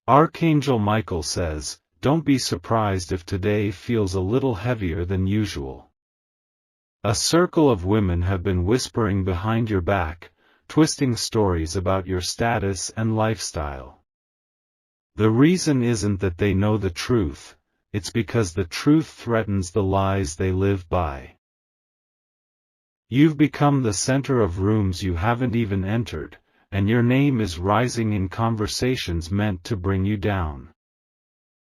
Archangel Michael says, don't be surprised if today feels a little heavier than usual. A circle of women have been whispering behind your back, twisting stories about your status and lifestyle. The reason isn't that they know the truth, it's because the truth threatens the lies they live by. You've become the center of rooms you haven't even entered, and your name is rising in conversations meant to bring you down.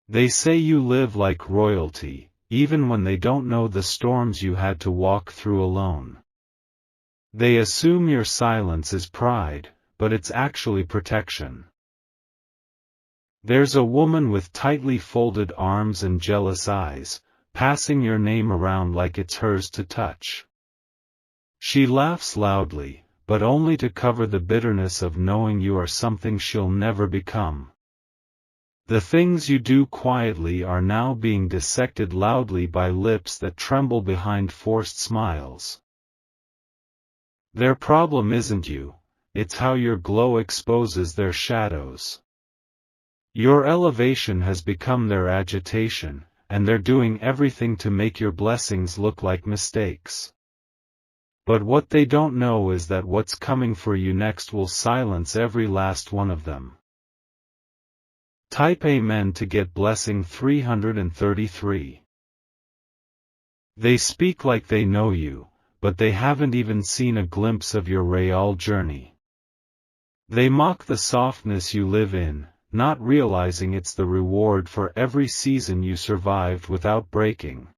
They say you live like royalty, even when they don't know the storms you had to walk through alone. They assume your silence is pride, but it's actually protection. There's a woman with tightly folded arms and jealous eyes, passing your name around like it's hers to touch. She laughs loudly, but only to cover the bitterness of knowing you are something she'll never become. The things you do quietly are now being dissected loudly by lips that tremble behind forced smiles. Their problem isn't you, it's how your glow exposes their shadows. Your elevation has become their agitation, and they're doing everything to make your blessings look like mistakes. But what they don't know is that what's coming for you next will silence every last one of them. Type Amen to get blessing 333. They speak like they know you, but they haven't even seen a glimpse of your real journey. They mock the softness you live in, not realizing it's the reward for every season you survived without breaking.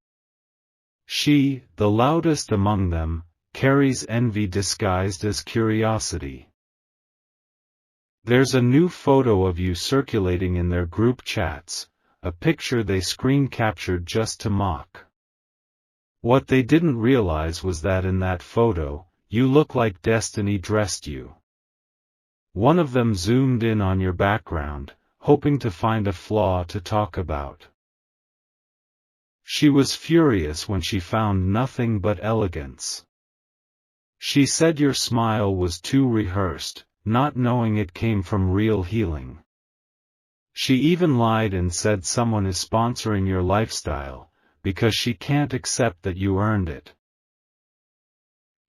She, the loudest among them, carries envy disguised as curiosity. There's a new photo of you circulating in their group chats, a picture they screen captured just to mock. What they didn't realize was that in that photo, you look like destiny dressed you. One of them zoomed in on your background, hoping to find a flaw to talk about. She was furious when she found nothing but elegance. She said your smile was too rehearsed, not knowing it came from real healing. She even lied and said someone is sponsoring your lifestyle, because she can't accept that you earned it.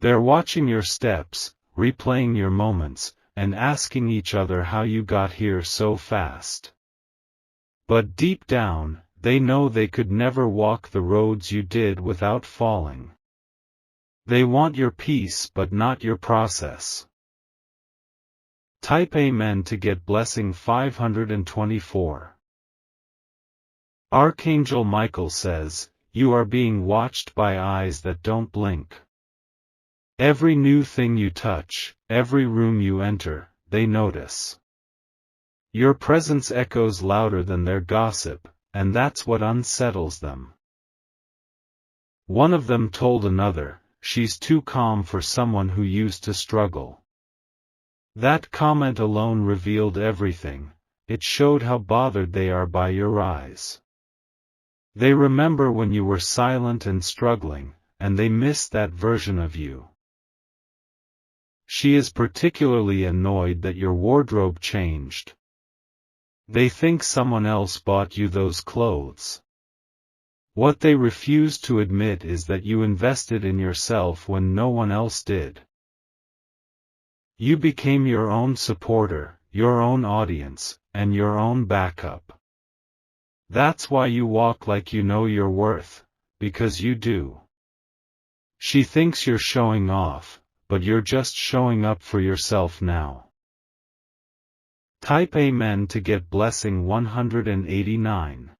They're watching your steps, replaying your moments, and asking each other how you got here so fast. But deep down, they know they could never walk the roads you did without falling. They want your peace but not your process. Type Amen to get blessing 524. Archangel Michael says, you are being watched by eyes that don't blink. Every new thing you touch, every room you enter, they notice. Your presence echoes louder than their gossip, and that's what unsettles them. One of them told another, she's too calm for someone who used to struggle. That comment alone revealed everything. It showed how bothered they are by your rise. They remember when you were silent and struggling, and they miss that version of you. She is particularly annoyed that your wardrobe changed. They think someone else bought you those clothes. What they refuse to admit is that you invested in yourself when no one else did. You became your own supporter, your own audience, and your own backup. That's why you walk like you know your worth, because you do. She thinks you're showing off, but you're just showing up for yourself now. Type Amen to get blessing 189.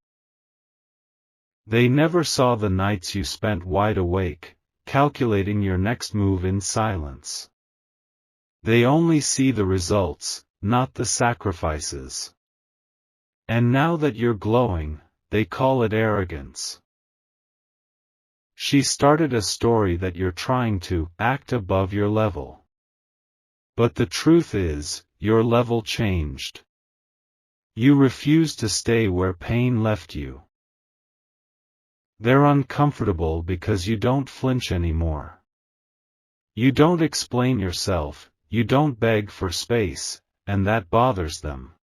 They never saw the nights you spent wide awake, calculating your next move in silence. They only see the results, not the sacrifices. And now that you're glowing, they call it arrogance. She started a story that you're trying to act above your level. But the truth is, your level changed. You refuse to stay where pain left you. They're uncomfortable because you don't flinch anymore. You don't explain yourself, you don't beg for space, and that bothers them.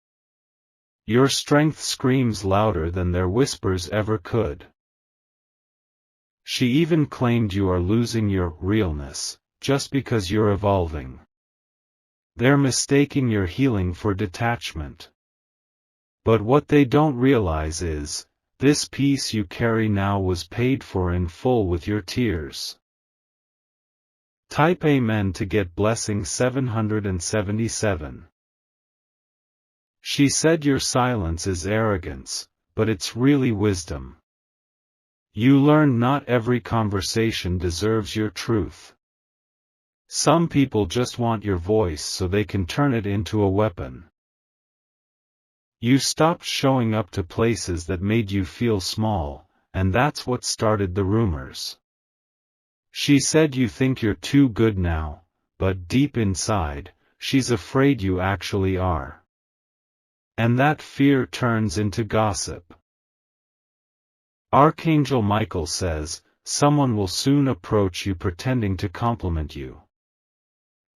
Your strength screams louder than their whispers ever could. She even claimed you are losing your realness, just because you're evolving. They're mistaking your healing for detachment. But what they don't realize is, this peace you carry now was paid for in full with your tears. Type Amen to get blessing 777. She said your silence is arrogance, but it's really wisdom. You learn not every conversation deserves your truth. Some people just want your voice so they can turn it into a weapon. You stopped showing up to places that made you feel small, and that's what started the rumors. She said you think you're too good now, but deep inside, she's afraid you actually are. And that fear turns into gossip. Archangel Michael says, someone will soon approach you pretending to compliment you.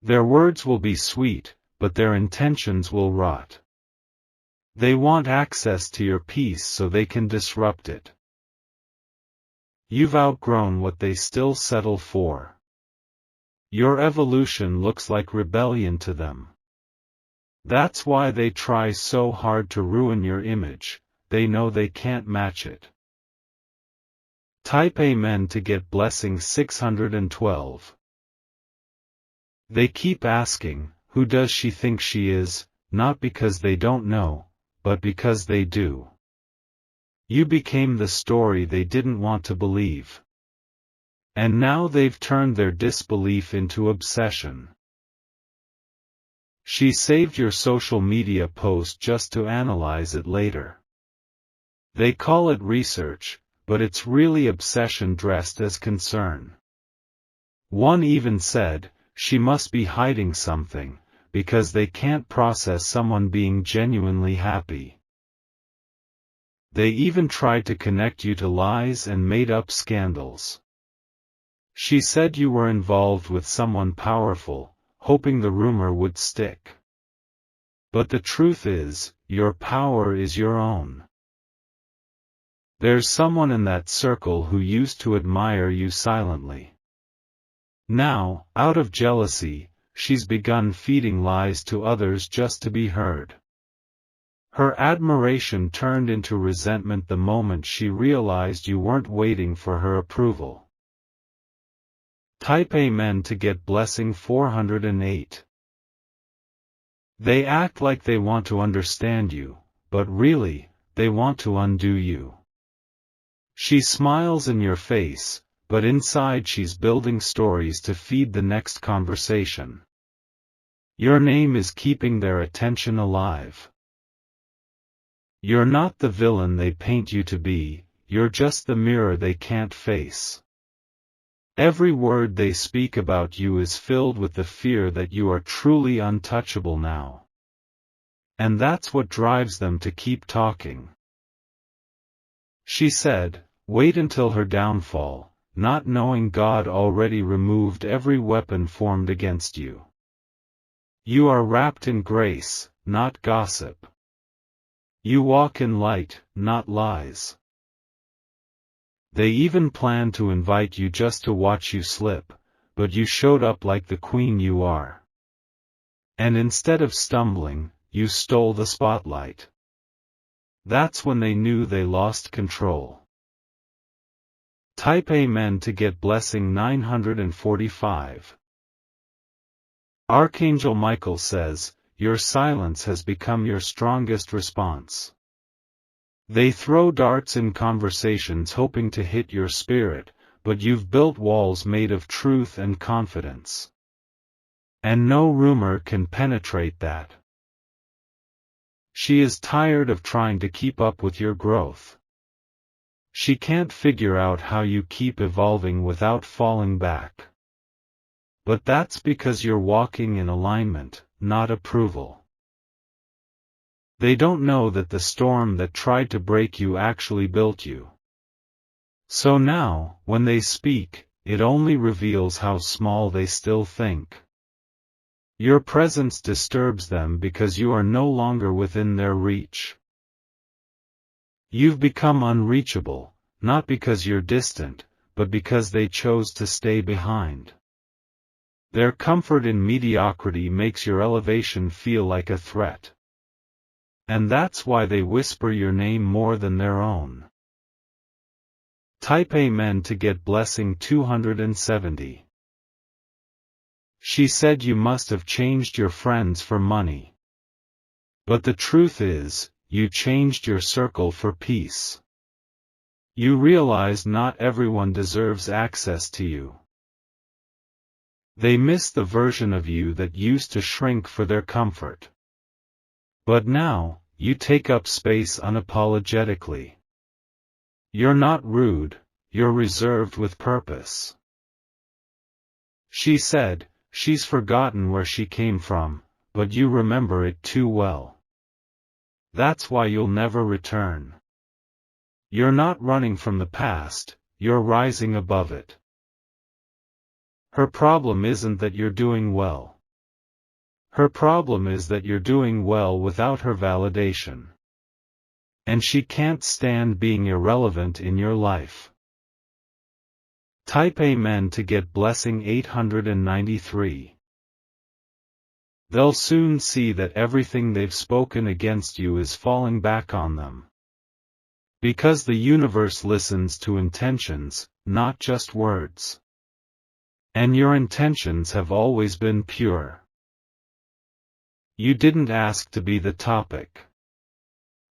Their words will be sweet, but their intentions will rot. They want access to your peace so they can disrupt it. You've outgrown what they still settle for. Your evolution looks like rebellion to them. That's why they try so hard to ruin your image, they know they can't match it. Type Amen to get blessing 612. They keep asking, who does she think she is, not because they don't know, but because they do. You became the story they didn't want to believe. And now they've turned their disbelief into obsession. She saved your social media post just to analyze it later. They call it research, but it's really obsession dressed as concern. One even said, she must be hiding something, because they can't process someone being genuinely happy. They even tried to connect you to lies and made up scandals. She said you were involved with someone powerful, hoping the rumor would stick. But the truth is, your power is your own. There's someone in that circle who used to admire you silently. Now, out of jealousy, she's begun feeding lies to others just to be heard. Her admiration turned into resentment the moment she realized you weren't waiting for her approval. Type Amen to get blessing 408. They act like they want to understand you, but really, they want to undo you. She smiles in your face, but inside she's building stories to feed the next conversation. Your name is keeping their attention alive. You're not the villain they paint you to be, you're just the mirror they can't face. Every word they speak about you is filled with the fear that you are truly untouchable now. And that's what drives them to keep talking. She said, wait until her downfall, not knowing God already removed every weapon formed against you. You are wrapped in grace, not gossip. You walk in light, not lies. They even planned to invite you just to watch you slip, but you showed up like the queen you are. And instead of stumbling, you stole the spotlight. That's when they knew they lost control. Type Amen to get blessing 945. Archangel Michael says, your silence has become your strongest response. They throw darts in conversations hoping to hit your spirit, but you've built walls made of truth and confidence. And no rumor can penetrate that. She is tired of trying to keep up with your growth. She can't figure out how you keep evolving without falling back. But that's because you're walking in alignment, not approval. They don't know that the storm that tried to break you actually built you. So now, when they speak, it only reveals how small they still think. Your presence disturbs them because you are no longer within their reach. You've become unreachable, not because you're distant, but because they chose to stay behind. Their comfort in mediocrity makes your elevation feel like a threat. And that's why they whisper your name more than their own. Type Amen to get blessing 270. She said you must have changed your friends for money. But the truth is, you changed your circle for peace. You realized not everyone deserves access to you. They miss the version of you that used to shrink for their comfort. But now, you take up space unapologetically. You're not rude, you're reserved with purpose. She said, she's forgotten where she came from, but you remember it too well. That's why you'll never return. You're not running from the past, you're rising above it. Her problem isn't that you're doing well. Her problem is that you're doing well without her validation. And she can't stand being irrelevant in your life. Type Amen to get blessing 893. They'll soon see that everything they've spoken against you is falling back on them. Because the universe listens to intentions, not just words. And your intentions have always been pure. You didn't ask to be the topic.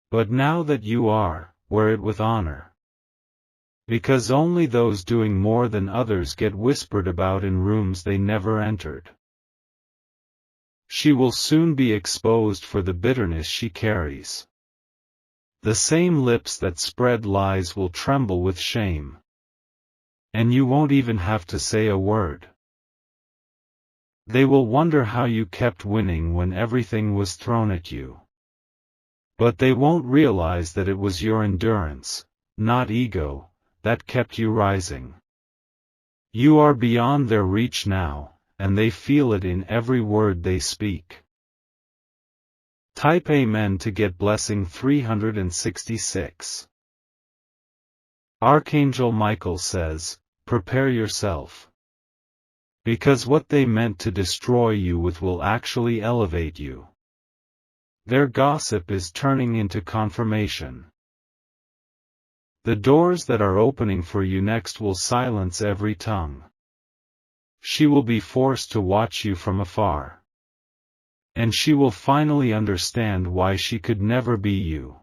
But now that you are, wear it with honor. Because only those doing more than others get whispered about in rooms they never entered. She will soon be exposed for the bitterness she carries. The same lips that spread lies will tremble with shame. And you won't even have to say a word. They will wonder how you kept winning when everything was thrown at you. But they won't realize that it was your endurance, not ego, that kept you rising. You are beyond their reach now, and they feel it in every word they speak. Type Amen to get blessing 366. Archangel Michael says, prepare yourself. Because what they meant to destroy you with will actually elevate you. Their gossip is turning into confirmation. The doors that are opening for you next will silence every tongue. She will be forced to watch you from afar. And she will finally understand why she could never be you.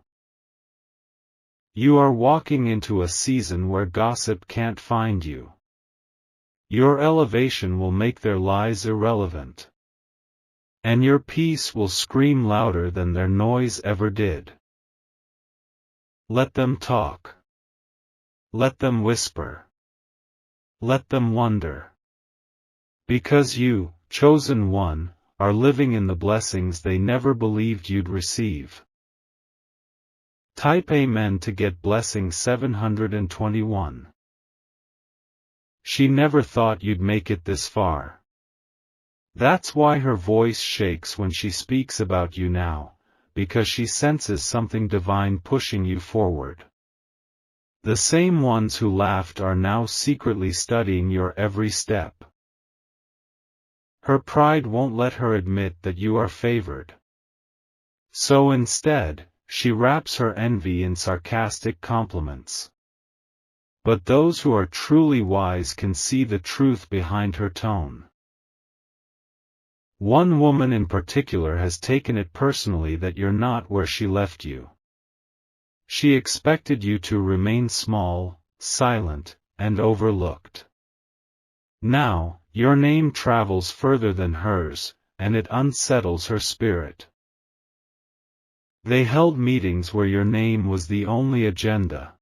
You are walking into a season where gossip can't find you. Your elevation will make their lies irrelevant. And your peace will scream louder than their noise ever did. Let them talk. Let them whisper. Let them wonder. Because you, chosen one, are living in the blessings they never believed you'd receive. Type Amen to get blessing 721. She never thought you'd make it this far. That's why her voice shakes when she speaks about you now, because she senses something divine pushing you forward. The same ones who laughed are now secretly studying your every step. Her pride won't let her admit that you are favored. So instead, she wraps her envy in sarcastic compliments. But those who are truly wise can see the truth behind her tone. One woman in particular has taken it personally that you're not where she left you. She expected you to remain small, silent, and overlooked. Now, your name travels further than hers, and it unsettles her spirit. They held meetings where your name was the only agenda.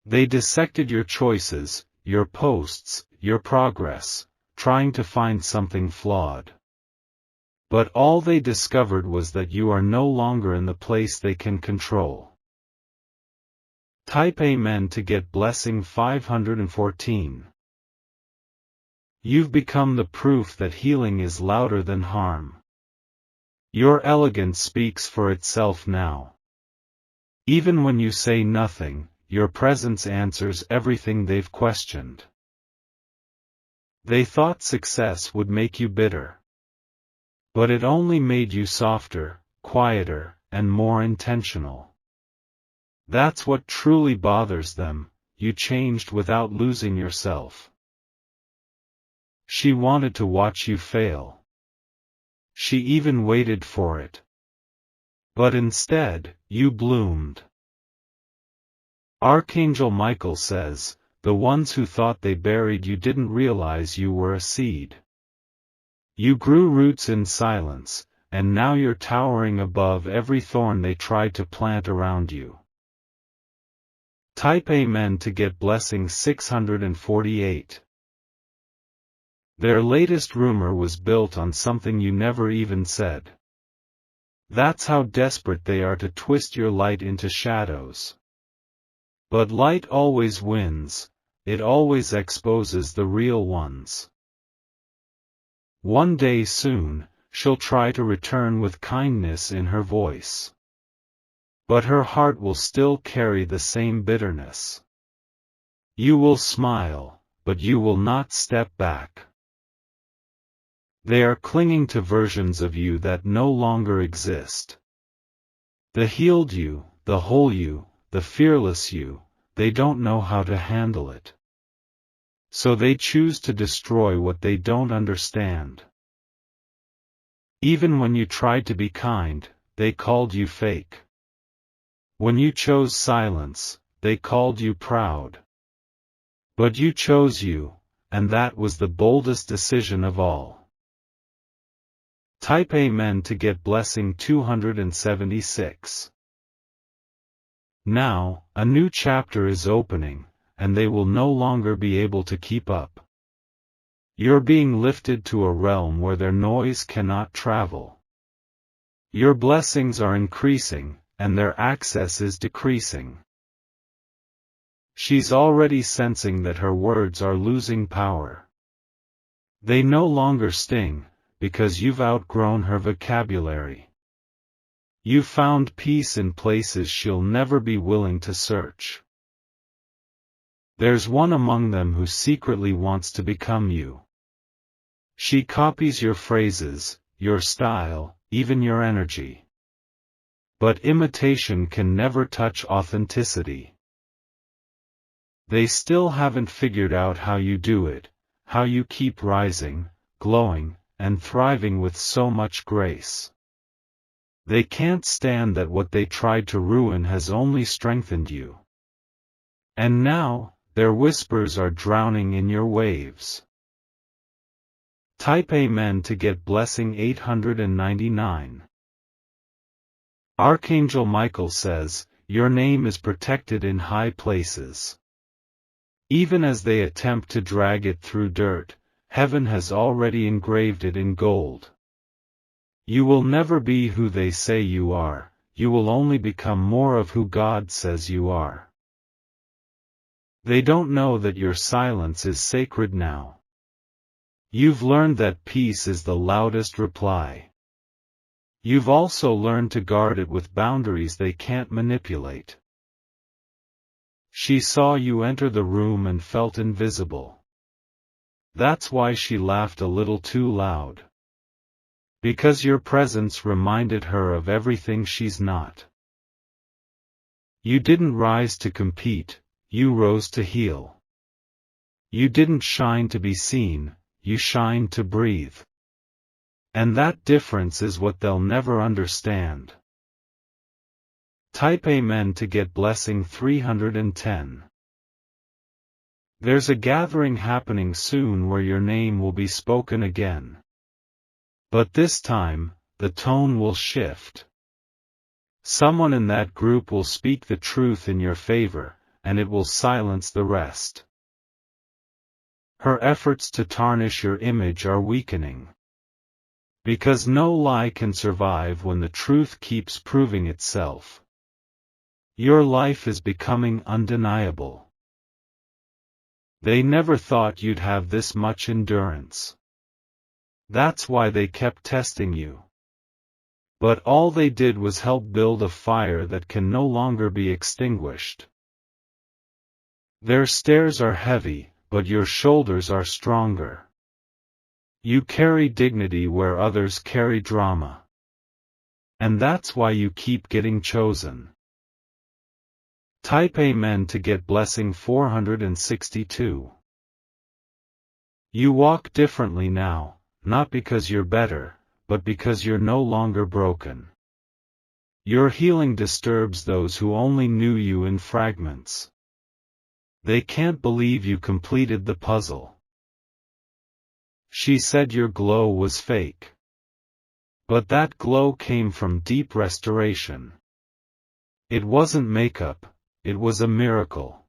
They dissected your choices, your posts, your progress, trying to find something flawed. But all they discovered was that you are no longer in the place they can control. Type Amen to get blessing 514. You've become the proof that healing is louder than harm. Your elegance speaks for itself now. Even when you say nothing, your presence answers everything they've questioned. They thought success would make you bitter. But it only made you softer, quieter, and more intentional. That's what truly bothers them, you changed without losing yourself. She wanted to watch you fail. She even waited for it. But instead, you bloomed. Archangel Michael says, the ones who thought they buried you didn't realize you were a seed. You grew roots in silence, and now you're towering above every thorn they tried to plant around you. Type Amen to get blessing 648. Their latest rumor was built on something you never even said. That's how desperate they are to twist your light into shadows. But light always wins, it always exposes the real ones. One day soon, she'll try to return with kindness in her voice. But her heart will still carry the same bitterness. You will smile, but you will not step back. They are clinging to versions of you that no longer exist. The healed you, the whole you, the fearless you, they don't know how to handle it. So they choose to destroy what they don't understand. Even when you tried to be kind, they called you fake. When you chose silence, they called you proud. But you chose you, and that was the boldest decision of all. Type Amen to get blessing 276. Now, a new chapter is opening, and they will no longer be able to keep up. You're being lifted to a realm where their noise cannot travel. Your blessings are increasing, and their access is decreasing. She's already sensing that her words are losing power. They no longer sting, because you've outgrown her vocabulary. You've found peace in places she'll never be willing to search. There's one among them who secretly wants to become you. She copies your phrases, your style, even your energy. But imitation can never touch authenticity. They still haven't figured out how you do it, how you keep rising, glowing, and thriving with so much grace. They can't stand that what they tried to ruin has only strengthened you. And now, their whispers are drowning in your waves. Type Amen to get blessing 899. Archangel Michael says, your name is protected in high places. Even as they attempt to drag it through dirt, heaven has already engraved it in gold. You will never be who they say you are, you will only become more of who God says you are. They don't know that your silence is sacred now. You've learned that peace is the loudest reply. You've also learned to guard it with boundaries they can't manipulate. She saw you enter the room and felt invisible. That's why she laughed a little too loud. Because your presence reminded her of everything she's not. You didn't rise to compete, you rose to heal. You didn't shine to be seen, you shined to breathe. And that difference is what they'll never understand. Type Amen to get blessing 310. There's a gathering happening soon where your name will be spoken again. But this time, the tone will shift. Someone in that group will speak the truth in your favor, and it will silence the rest. Her efforts to tarnish your image are weakening. Because no lie can survive when the truth keeps proving itself. Your life is becoming undeniable. They never thought you'd have this much endurance. That's why they kept testing you. But all they did was help build a fire that can no longer be extinguished. Their stares are heavy, but your shoulders are stronger. You carry dignity where others carry drama. And that's why you keep getting chosen. Type Amen to get blessing 462. You walk differently now, not because you're better, but because you're no longer broken. Your healing disturbs those who only knew you in fragments. They can't believe you completed the puzzle. She said your glow was fake. But that glow came from deep restoration. It wasn't makeup, it was a miracle.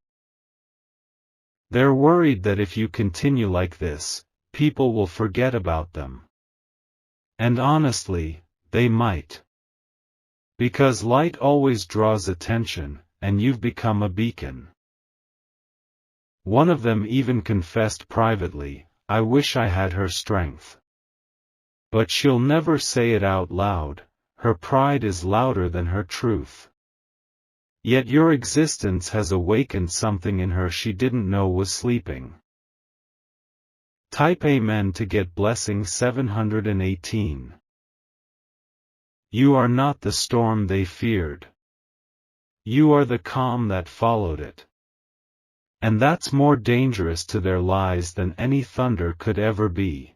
They're worried that if you continue like this, people will forget about them. And honestly, they might. Because light always draws attention, and you've become a beacon. One of them even confessed privately, "I wish I had her strength." But she'll never say it out loud, her pride is louder than her truth. Yet your existence has awakened something in her she didn't know was sleeping. Type Amen to get blessing 718. You are not the storm they feared. You are the calm that followed it. And that's more dangerous to their lies than any thunder could ever be.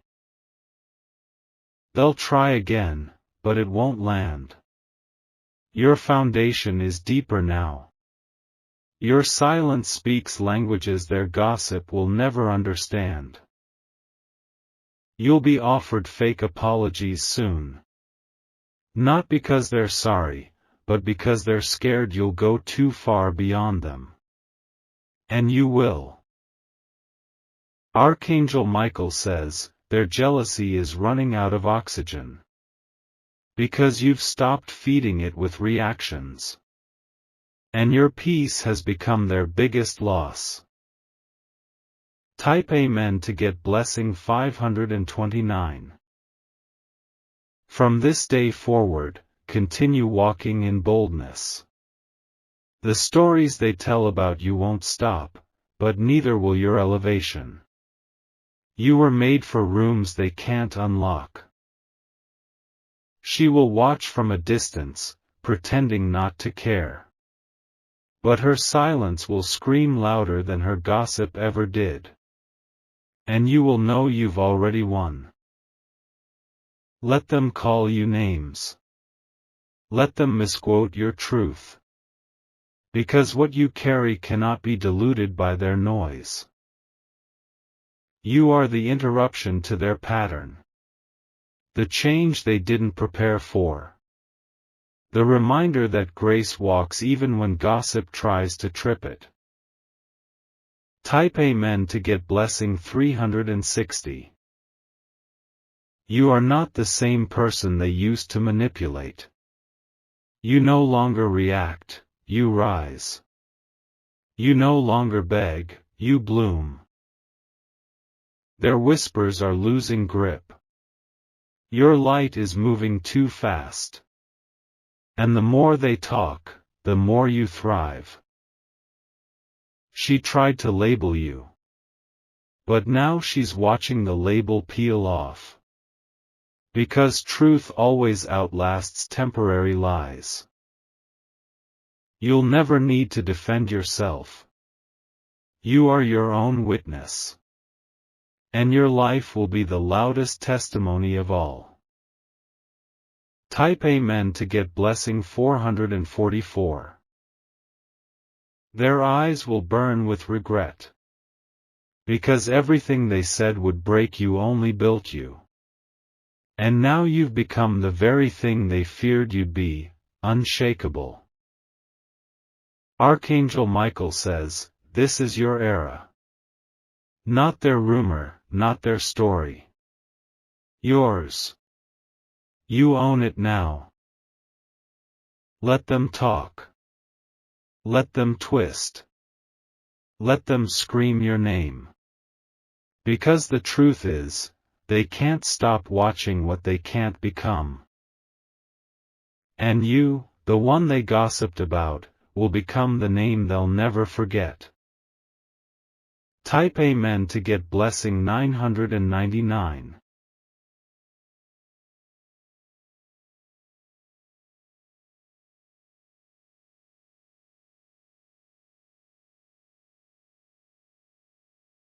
They'll try again, but it won't land. Your foundation is deeper now. Your silence speaks languages their gossip will never understand. You'll be offered fake apologies soon. Not because they're sorry, but because they're scared you'll go too far beyond them. And you will. Archangel Michael says, their jealousy is running out of oxygen. Because you've stopped feeding it with reactions. And your peace has become their biggest loss. Type Amen to get blessing 529. From this day forward, continue walking in boldness. The stories they tell about you won't stop, but neither will your elevation. You were made for rooms they can't unlock. She will watch from a distance, pretending not to care. But her silence will scream louder than her gossip ever did. And you will know you've already won. Let them call you names. Let them misquote your truth. Because what you carry cannot be diluted by their noise. You are the interruption to their pattern. The change they didn't prepare for. The reminder that grace walks even when gossip tries to trip it. Type Amen to get blessing 360. You are not the same person they used to manipulate. You no longer react, you rise. You no longer beg, you bloom. Their whispers are losing grip. Your light is moving too fast. And the more they talk, the more you thrive. She tried to label you. But now she's watching the label peel off. Because truth always outlasts temporary lies. You'll never need to defend yourself. You are your own witness. And your life will be the loudest testimony of all. Type Amen to get blessing 444. Their eyes will burn with regret. Because everything they said would break you only built you. And now you've become the very thing they feared you'd be, unshakable. Archangel Michael says, this is your era. Not their rumor, not their story. Yours. You own it now. Let them talk. Let them twist. Let them scream your name. Because the truth is, they can't stop watching what they can't become. And you, the one they gossiped about, will become the name they'll never forget. Type Amen to get blessing 999.